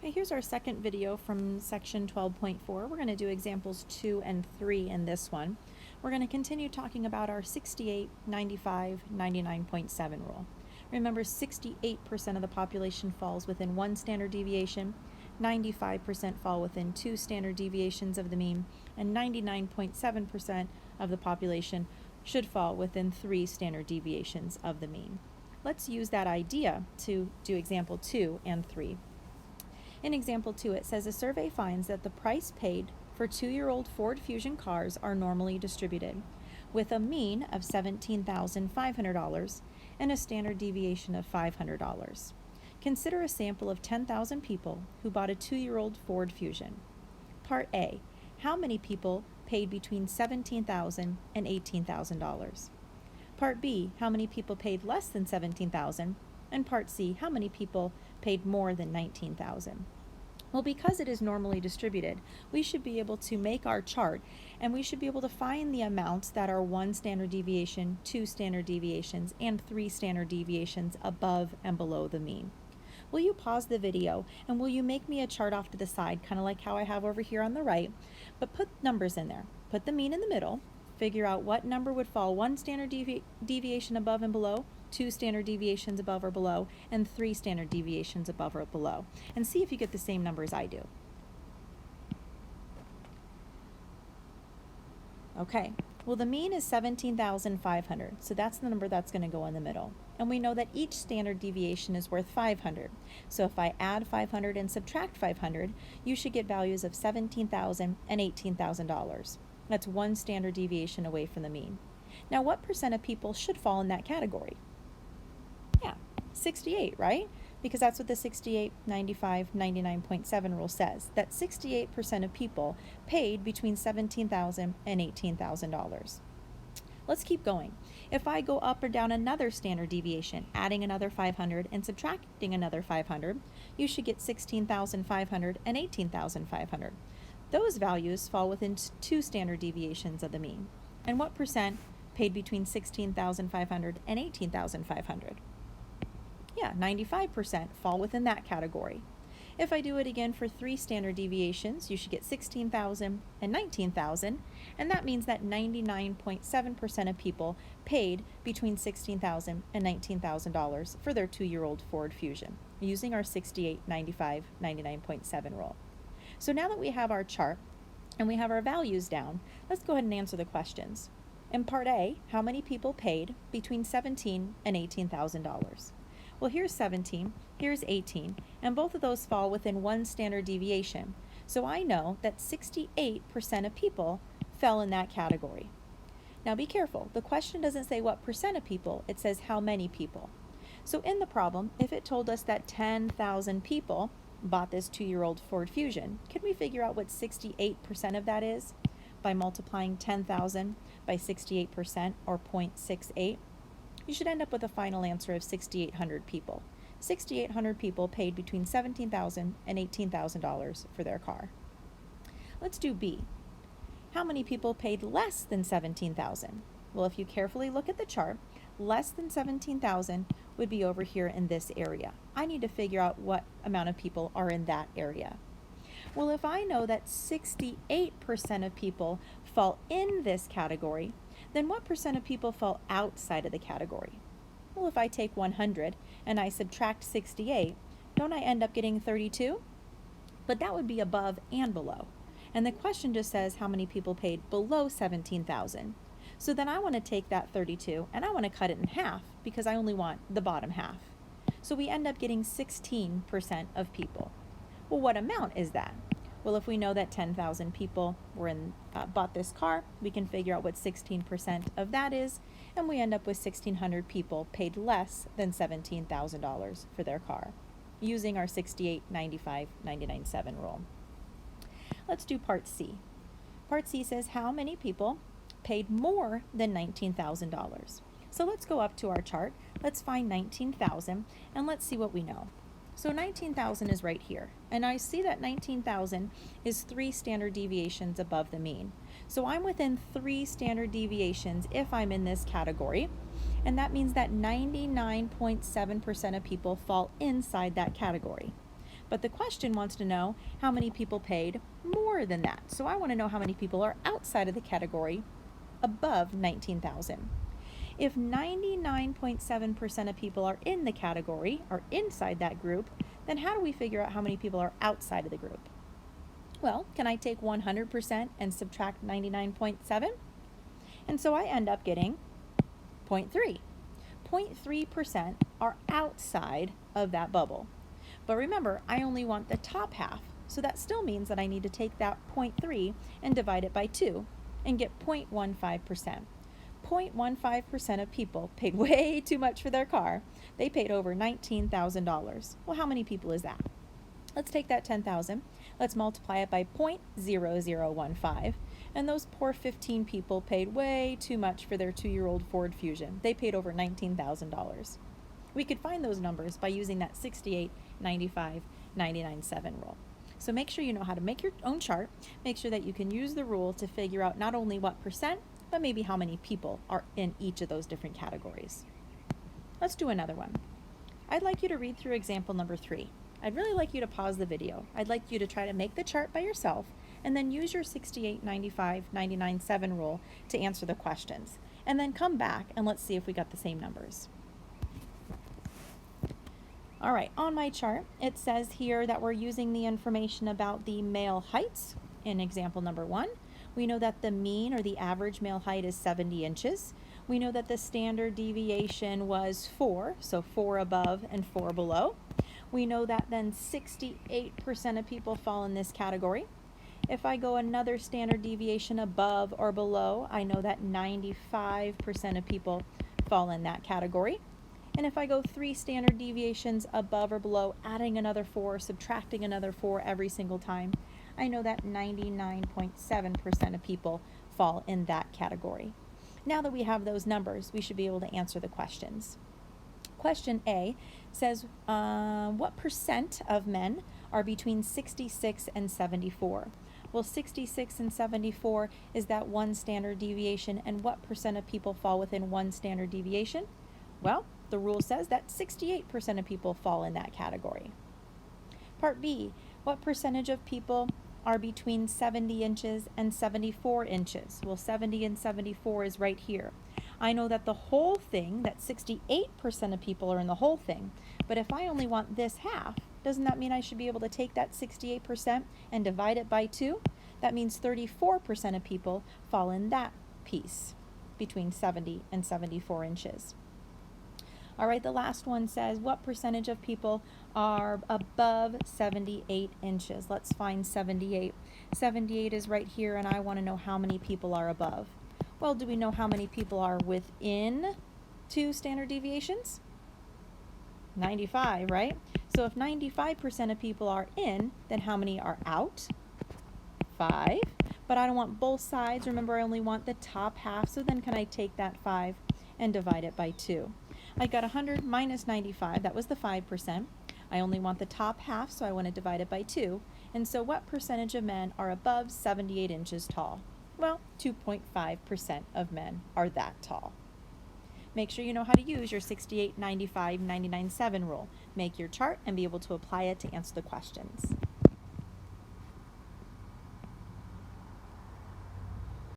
Okay, here's our second video from section 12.4. We're going to do examples 2 and 3 in this one. We're going to continue talking about our 68, 95, 99.7 rule. Remember, 68% of the population falls within one standard deviation, 95% fall within two standard deviations of the mean, and 99.7% of the population should fall within three standard deviations of the mean. Let's use that idea to do example 2 and 3. In example 2, it says a survey finds that the price paid for 2-year-old Ford Fusion cars are normally distributed, with a mean of $17,500 and a standard deviation of $500. Consider a sample of 10,000 people who bought a 2-year-old Ford Fusion. Part A, how many people paid between $17,000 and $18,000? Part B, how many people paid less than $17,000? And Part C, how many people paid more than $19,000? Well, because it is normally distributed, we should be able to make our chart, and we should be able to find the amounts that are 1 standard deviation, 2 standard deviations, and 3 standard deviations above and below the mean. Will you pause the video and will you make me a chart off to the side, kind of like how I have over here on the right, but put numbers in there. Put the mean in the middle, figure out what number would fall 1 standard deviation above and below, 2 standard deviations above or below, and 3 standard deviations above or below, and see if you get the same number as I do. Okay, well, the mean is 17,500, so that's the number that's going to go in the middle. And we know that each standard deviation is worth 500. So if I add 500 and subtract 500, you should get values of $17,000 and $18,000. That's 1 standard deviation away from the mean. Now, what percent of people should fall in that category? Yeah, 68, right? Because that's what the 68, 95, 99.7 rule says, that 68% of people paid between $17,000 and $18,000. Let's keep going. If I go up or down another standard deviation, adding another 500 and subtracting another 500, you should get 16,500 and 18,500. Those values fall within 2 standard deviations of the mean. And what percent paid between 16,500 and 18,500? Yeah, 95% fall within that category. If I do it again for 3 standard deviations, you should get 16,000 and 19,000, and that means that 99.7% of people paid between $16,000 and $19,000 for their 2-year-old Ford Fusion, using our 68, 95, 99.7 rule. So now that we have our chart and we have our values down, let's go ahead and answer the questions. In Part A, how many people paid between $17,000 and $18,000? Well, here's 17, here's 18, and both of those fall within 1 standard deviation. So I know that 68% of people fell in that category. Now be careful, the question doesn't say what percent of people, it says how many people. So in the problem, if it told us that 10,000 people bought this 2-year-old Ford Fusion, can we figure out what 68% of that is? By multiplying 10,000 by 68%, or 0.68. You should end up with a final answer of 6,800 people. 6,800 people paid between $17,000 and $18,000 for their car. Let's do B. How many people paid less than $17,000? Well, if you carefully look at the chart, less than $17,000 would be over here in this area. I need to figure out what amount of people are in that area. Well, if I know that 68% of people fall in this category, then what percent of people fall outside of the category? Well, if I take 100 and I subtract 68, don't I end up getting 32? But that would be above and below. And the question just says how many people paid below 17,000. So then I want to take that 32 and I want to cut it in half because I only want the bottom half. So we end up getting 16% of people. Well, what amount is that? Well, if we know that 10,000 people bought this car, we can figure out what 16% of that is, and we end up with 1,600 people paid less than $17,000 for their car, using our 68, 95, 99.7 rule. Let's do Part C. Part C says how many people paid more than $19,000. So let's go up to our chart. Let's find 19,000, and let's see what we know. So 19,000 is right here, and I see that 19,000 is 3 standard deviations above the mean. So I'm within 3 standard deviations if I'm in this category, and that means that 99.7% of people fall inside that category. But the question wants to know how many people paid more than that. So I want to know how many people are outside of the category above 19,000. If 99.7% of people are in the category, or inside that group, then how do we figure out how many people are outside of the group? Well, can I take 100% and subtract 99.7? And so I end up getting 0.3. 0.3% are outside of that bubble. But remember, I only want the top half, so that still means that I need to take that 0.3 and divide it by 2 and get 0.15%. 0.15% of people paid way too much for their car. They paid over $19,000. Well, how many people is that? Let's take that 10,000. Let's multiply it by 0.0015. And those poor 15 people paid way too much for their 2-year-old Ford Fusion. They paid over $19,000. We could find those numbers by using that 68, 95, 99, 7 rule. So make sure you know how to make your own chart. Make sure that you can use the rule to figure out not only what percent, but maybe how many people are in each of those different categories. Let's do another one. I'd like you to read through example number 3. I'd really like you to pause the video. I'd like you to try to make the chart by yourself and then use your 68, 95, 99, 7 rule to answer the questions. And then come back and let's see if we got the same numbers. All right, on my chart, it says here that we're using the information about the male heights in example number 1. We know that the mean or the average male height is 70 inches. We know that the standard deviation was 4, so 4 above and 4 below. We know that then 68% of people fall in this category. If I go another standard deviation above or below, I know that 95% of people fall in that category. And if I go 3 standard deviations above or below, adding another 4, subtracting another 4 every single time, I know that 99.7% of people fall in that category. Now that we have those numbers, we should be able to answer the questions. Question A says, what percent of men are between 66 and 74? Well, 66 and 74 is that 1 standard deviation, and what percent of people fall within 1 standard deviation? Well, the rule says that 68% of people fall in that category. Part B, what percentage of people are between 70 inches and 74 inches? Well, 70 and 74 is right here. I know that the whole thing, that 68% of people are in the whole thing, but if I only want this half, doesn't that mean I should be able to take that 68% and divide it by 2? That means 34% of people fall in that piece between 70 and 74 inches. All right, the last one says, what percentage of people are above 78 inches? Let's find 78. 78 is right here, and I want to know how many people are above. Well, do we know how many people are within 2 standard deviations? 95, right? So if 95% of people are in, then how many are out? 5. But I don't want both sides. Remember, I only want the top half, so then can I take that 5 and divide it by 2? I got 100 minus 95, that was the 5%. I only want the top half, so I want to divide it by 2. And so what percentage of men are above 78 inches tall? Well, 2.5% of men are that tall. Make sure you know how to use your 68, 95, 99, 7 rule. Make your chart and be able to apply it to answer the questions.